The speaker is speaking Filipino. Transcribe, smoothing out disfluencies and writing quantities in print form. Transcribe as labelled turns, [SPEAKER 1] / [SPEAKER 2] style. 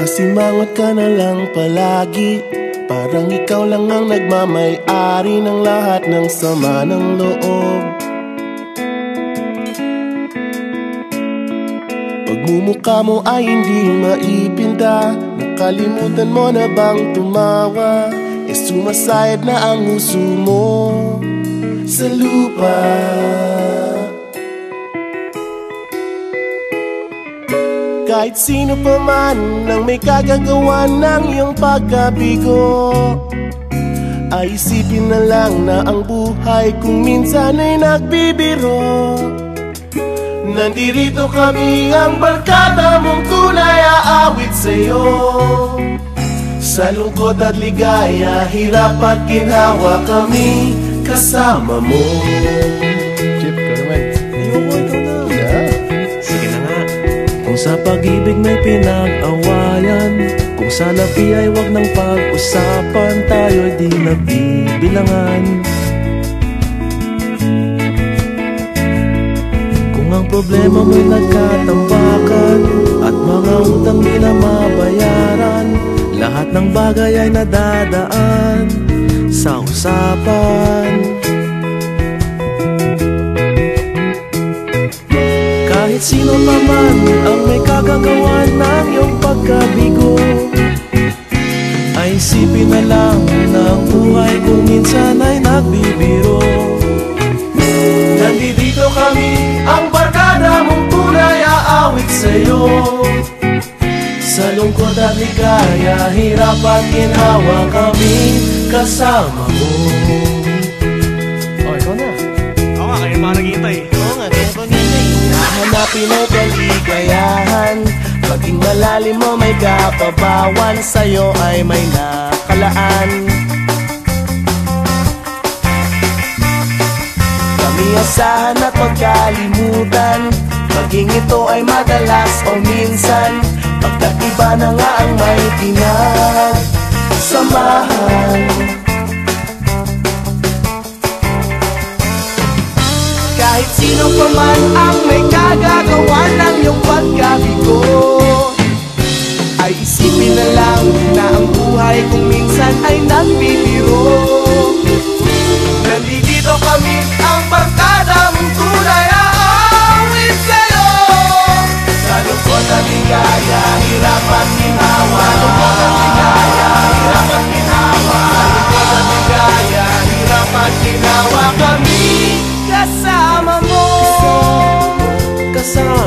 [SPEAKER 1] Kasimangot ka na lang palagi, parang ikaw lang ang nagmamay-ari ng lahat ng sama ng loob. Pagmumukha mo ay hindi maipinta, nakalimutan mo na bang tumawa? E sumasayad na ang huso mo sa lupa. Kahit sino pa man ang may kagagawa ng iyong pagkabigo, ay isipin na lang na ang buhay kung minsan ay nagbibiro. Nandirito kami, ang barkada mong tunay aawit sa'yo. Sa lungkot at ligaya, hirap at ginhawa, kami kasama mo. Chip, ka naman. Ayoko, ikaw na. Yeah. Sige na nga. Kung sa pag-ibig may pinag-awayan, kung sa labi ay wag nang pag-usapan, tayo'y di nagbibilangan. Kung ang problema mo'y nagkatambakan at mga utang di na mabayaran, lahat ng bagay ay nadadaan sa usapan. Kahit sino pa man ang may kagagawa ng iyong pagkabigo, ay isipin na lang na ang buhay kung minsan ay nagbibiro. Nandito kami, ang barkada mong tunay aawit sa'yo. Sa lungkot at ligaya, hirap at ginhawa, kami kasama mo. Oh, ikaw na.
[SPEAKER 2] Oo nga, kayo mga naghihintay.
[SPEAKER 1] Oo nga, kaya ko nintay. Nahanapin ay kaligayahan, maging malalim mo may kapabawan, sa'yo ay may nakalaan. Kami asahan at magkalimutan, maging ito ay madalas o minsan, pagkaiba na nga ang may pinagsamahan. Kahit sino pa man ang may kagagawa ng iyong pagkabigo, ay isipin na lang na ang buhay kung minsan ay nagbibiro. Nandito kami, ang barkada mong tunay aawit sa'yo. Sa lungkot at ligaya, hirap at ginhawa. Sa lungkot at ligaya, hirap at ginhawa. Sa lungkot at ligaya, hirap at ginhawa, kami kasama mo. Kasama